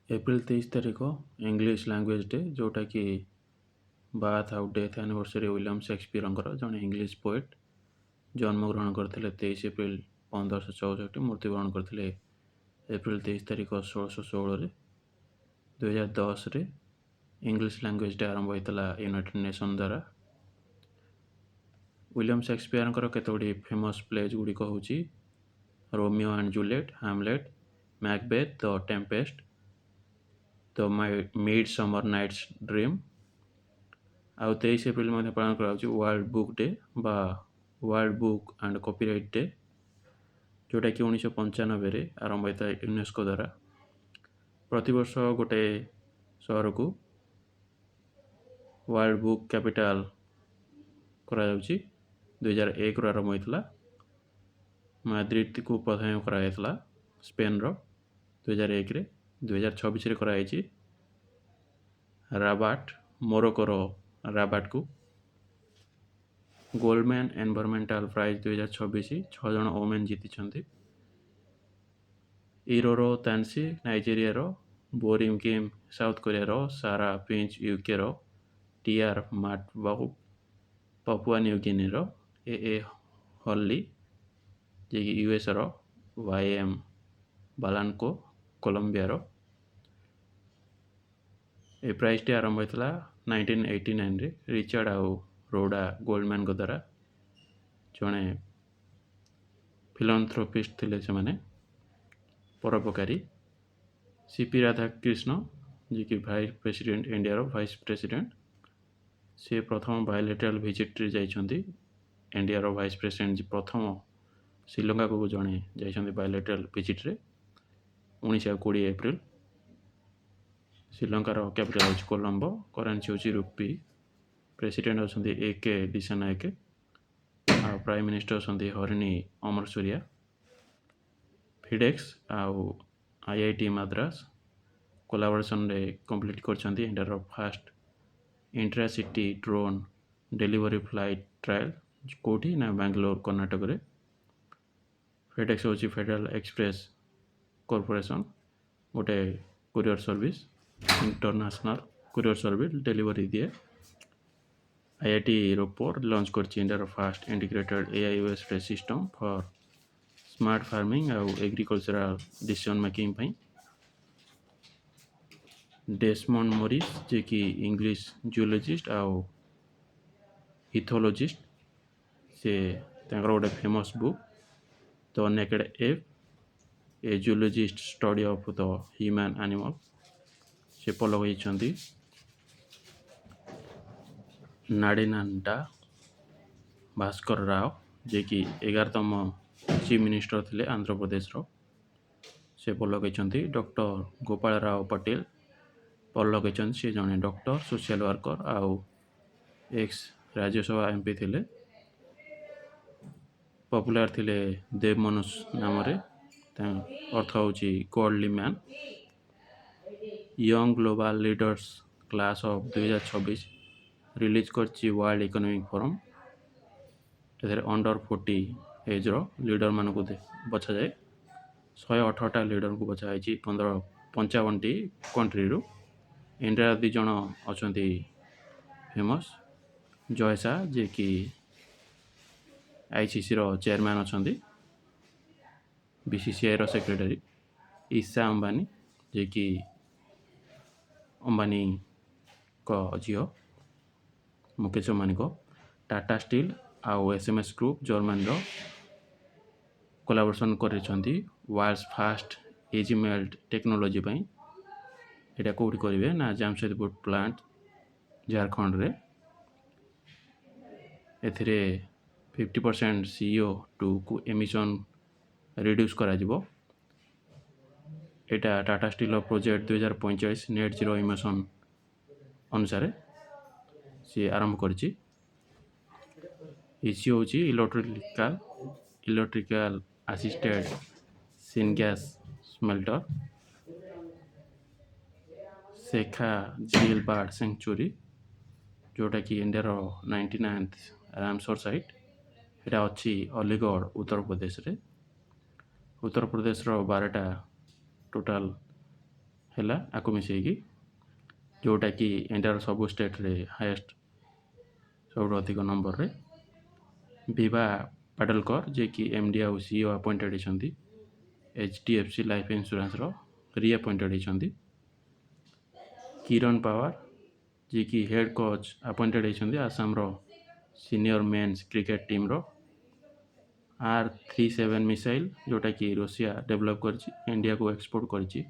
April 23 ତାରିଖ English language day, ଯେଉଁଟାକି birth ଆଉ ଡେଥ୍ ଆନିଭର୍ସରୀ ୱିଲିୟମ୍ ସେକ୍ସପିୟରଙ୍କର, ଜଣେ ଇଂଲିଶ ପୋଏଟ୍। ଜନ୍ମଗ୍ରହଣ କରିଥିଲେ 23 ଏପ୍ରିଲ 1564, ମୃତ୍ୟୁବରଣ କରିଥିଲେ ଏପ୍ରିଲ 23 ତାରିଖ 1616ରେ। 2010ରେ ଇଂଲିଶ ଲାଙ୍ଗୁଏଜ୍ ଡେ ଆରମ୍ଭ ହୋଇଥିଲା ୟୁନାଇଟେଡ୍ ନେସନ୍ ଦ୍ୱାରା। ୱିଲିୟମ୍ ସେକ୍ସପିୟରଙ୍କର କେତୋଟି ଫେମସ୍ ପ୍ଲେଜ୍ ଗୁଡ଼ିକ ହେଉଛି Romeo and Juliet, Hamlet, Macbeth, the tempest, the midsummer night's dream. ଆଉ 23 ଏପ୍ରିଲ ମଧ୍ୟ ପାଳନ କରାଯାଉଛି ୱାର୍ଲଡ ବୁକ୍ ଡେ ବା world book and copyright day, ଯେଉଁଟାକି 1995ରେ ଆରମ୍ଭ ହୋଇଥାଏ ୟୁନେସ୍କୋ ଦ୍ୱାରା। ପ୍ରତିବର୍ଷ ଗୋଟେ ସହରକୁ ୱାର୍ଲଡ ବୁକ୍ କ୍ୟାପିଟାଲ କରାଯାଉଛି। 2001ରୁ ଆରମ୍ଭ ହୋଇଥିଲା। ମାଦ୍ରିଦକୁ ପ୍ରଥମେ କରାଯାଇଥିଲା ସ୍ପେନ୍ର 2001ରେ। 2026ରେ କରାଯାଇଛି ରାବାଟ୍, ମୋରୋକୋର ରାବାଟ୍କୁ। ଗୋଲ୍ଡମ୍ୟାନ୍ ଏନଭାରମେଣ୍ଟାଲ ପ୍ରାଇଜ୍ 2026 6 ଜଣ ଓମେନ୍ ଜିତିଛନ୍ତି। ଇରୋରୋ ତାନ୍ସି ନାଇଜେରିଆର, ବୋରିମ୍ କିମ୍ ସାଉଥ୍ କୋରିଆର, ସାରା ଫିଞ୍ଚ ୟୁକେର, ଟିଆର୍ ମାଟବାଉ ପାପୁଆ ନ୍ୟୁ ଗିନିର, ଏ ହର୍ଲି ଯିଏକି ୟୁଏସ୍ର, ୱାଇଏମ୍ ବାଲାନ୍କୋ କଲମ୍ବିଆର। ଏ ପ୍ରାଇଜ୍ଟି ଆରମ୍ଭ ହୋଇଥିଲା 1989ରେ ରିଚାର୍ଡ ଆଉ ରୋଡା ଗୋଲ୍ଡମ୍ୟାନ୍ଙ୍କ ଦ୍ୱାରା। ଜଣେ ଫିଲାନ୍ଥ୍ରୋପିଷ୍ଟ ଥିଲେ ସେମାନେ, ପରୋପକାରୀ। ସିପି ରାଧାକ୍ରିଷ୍ଣ ଯିଏକି ଭାଇସ୍ ପ୍ରେସିଡେଣ୍ଟ, ଇଣ୍ଡିଆର ଭାଇସ୍ ପ୍ରେସିଡେଣ୍ଟ, ସେ ପ୍ରଥମ ବାୟୋଲେଟରାଲ୍ ଭିଜିଟ୍ରେ ଯାଇଛନ୍ତି। ଇଣ୍ଡିଆର ଭାଇସ୍ ପ୍ରେସିଡେଣ୍ଟ ପ୍ରଥମ ଶ୍ରୀଲଙ୍କାକୁ ଜଣେ ଯାଇଛନ୍ତି ବାୟୋଲେଟରାଲ୍ ଭିଜିଟ୍ରେ 1920 ଏପ୍ରିଲ। ଶ୍ରୀଲଙ୍କାର କ୍ୟାପିଟାଲ ହେଉଛି କୋଲମ୍ବୋ, କରେନ୍ସି ହେଉଛି ରୁପି। ପ୍ରେସିଡେଣ୍ଟ ଅଛନ୍ତି AK ଦିଶାନାୟକେ, ଆଉ ପ୍ରାଇମ୍ ମିନିଷ୍ଟର ଅଛନ୍ତି ହରିଣୀ ଅମରସୁରିଆ। ଫିଡେକ୍ସ ଆଉ IIT ମାଦ୍ରାସ କୋଲାବୋରେସନରେ କମ୍ପ୍ଲିଟ୍ କରିଛନ୍ତି ଇଣ୍ଡିଆର first intracity drone delivery flight trial. କେଉଁଠି ନା ବାଙ୍ଗାଲୋର, କର୍ଣ୍ଣାଟକରେ। ଫେଡେକ୍ସ ହେଉଛି ଫେଡେରାଲ ଏକ୍ସପ୍ରେସ୍ କର୍ପୋରେସନ୍, ଗୋଟେ courier service, international courier service delivery ଦିଏ। IIT ରୋପୋର ଲଞ୍ଚ କରିଛି ଇଣ୍ଡିଆର first integrated AI based system for smart farming ଆଉ ଏଗ୍ରିକଲଚରାଲ ଡିସିସନ୍ ମେକିଂ ପାଇଁ। ଡେସମଣ୍ଡ ମୋରିସ୍ ଯିଏକି ଇଂଲିଶ ଜୁଲୋଜିଷ୍ଟ ଆଉ ଇଥୋଲୋଜିଷ୍ଟ, ସେ ତାଙ୍କର ଗୋଟେ famous book the naked ape, a zoologist study of the human animal, ସେ ପଲଗେଇଛନ୍ତି। ନାଡିନାଡା ଭାସ୍କର ରାଓ ଯିଏକି 11ତମ ଚିଫ୍ ମିନିଷ୍ଟର ଥିଲେ ଆନ୍ଧ୍ରପ୍ରଦେଶର, ସେ ପଲଗେଇଛନ୍ତି। ଡକ୍ଟର ଗୋପାଳ ରାଓ ପଟେଲ ପଲଗେଇଛନ୍ତି, ସେ ଜଣେ ଡକ୍ଟର, ସୋସିଆଲ ୱାର୍କର ଆଉ ଏକ୍ସ ରାଜ୍ୟସଭା MP ଥିଲେ। ପପୁଲାର ଥିଲେ ଦେବ ମନୁଷ ନାମରେ, ତାଙ୍କ ଅର୍ଥ ହେଉଛି godly man. Young global leaders class of 2026 release କରିଛି ୱାର୍ଲଡ ଇକୋନୋମିକ୍ ଫୋରମ୍। ଏଥିରେ ଅଣ୍ଡର 40 ଏଜ୍ର ଲିଡରମାନଙ୍କୁ ବଛାଯାଏ। 118ଟା ଲିଡରଙ୍କୁ ବଛା ହେଇଛି 55ଟି କଣ୍ଟ୍ରିରୁ। ଇଣ୍ଡିଆର 2 ଜଣ ଅଛନ୍ତି ଫେମସ୍, ଜୟ ଶାହ ଯିଏକି ICCର ଚେୟାରମ୍ୟାନ୍ ଅଛନ୍ତି, BCCIର ସେକ୍ରେଟାରୀ, ଇଶା ଅମ୍ବାନୀ ଯିଏକି ଅମ୍ବାନୀଙ୍କ ଝିଅ ମୁକେଶ ଅମ୍ବାନୀଙ୍କ। ଟାଟା ଷ୍ଟିଲ୍ ଆଉ SMS ଗ୍ରୁପ ଜର୍ମାନୀର କୋଲାବୋରେସନ୍ କରିଛନ୍ତି world's first easy melt technology ପାଇଁ। ଏଇଟା କେଉଁଠି କରିବେ ନା ଜାମଶେଦପୁର ପ୍ଲାଣ୍ଟ, ଝାଡ଼ଖଣ୍ଡରେ। ଏଥିରେ 50% CO2କୁ ଏମିସନ୍ ରିଡ୍ୟୁସ୍ କରାଯିବ। ଏଇଟା ଟାଟା ଷ୍ଟିଲ୍ର ପ୍ରୋଜେକ୍ଟ 2045 ନେଟ୍ ଜିରୋ ଇମିସନ୍ ଅନୁସାରେ ସିଏ ଆରମ୍ଭ କରିଛି। ଇସି ହେଉଛି ଇଲେକ୍ଟ୍ରିକାଲ ଆସିଷ୍ଟେଡ୍ ସିନଗ୍ୟାସ୍ ସ୍ମେଲ୍ଟର। ଶେଖା ଝିଲ୍ ବାର୍ଡ ସେଙ୍କ୍ଚୁରୀ, ଯେଉଁଟାକି ଇଣ୍ଡିଆର 99th ରାମସର ସାଇଟ୍, ଏଇଟା ଅଛି ଅଲିଗଡ଼, ଉତ୍ତରପ୍ରଦେଶରେ। ଉତ୍ତରପ୍ରଦେଶର 12ଟା ଟୋଟାଲ ହେଲା ଆକୁ ମିଶେଇକି, ଯେଉଁଟାକି ଇଣ୍ଡିଆର ସବୁ ଷ୍ଟେଟ୍ରେ ହାଏଷ୍ଟ ସବୁଠୁ ଅଧିକ ନମ୍ବରରେ। ବିଭା ପାଡଲକର ଯିଏକି MD ଆଉ CEO ଆପଏଣ୍ଟେଡ଼ ହେଇଛନ୍ତି HDFC ଲାଇଫ୍ ଇନ୍ସୁରାନ୍ସର ରିଆପଏଣ୍ଟେଡ଼ ହେଇଛନ୍ତି। କିରଣ ପାୱାର ଯିଏକି ହେଡ଼୍ କୋଚ୍ ଆପଏଣ୍ଟେଡ଼ ହେଇଛନ୍ତି ଆସାମର ସିନିୟର ମେନ୍ସ କ୍ରିକେଟ୍ ଟିମ୍ର। R-37 ମିସାଇଲ୍ ଯେଉଁଟାକି ରୁଷିଆ ଡେଭଲପ୍ କରିଛି, ଇଣ୍ଡିଆକୁ ଏକ୍ସପୋର୍ଟ କରିଛି।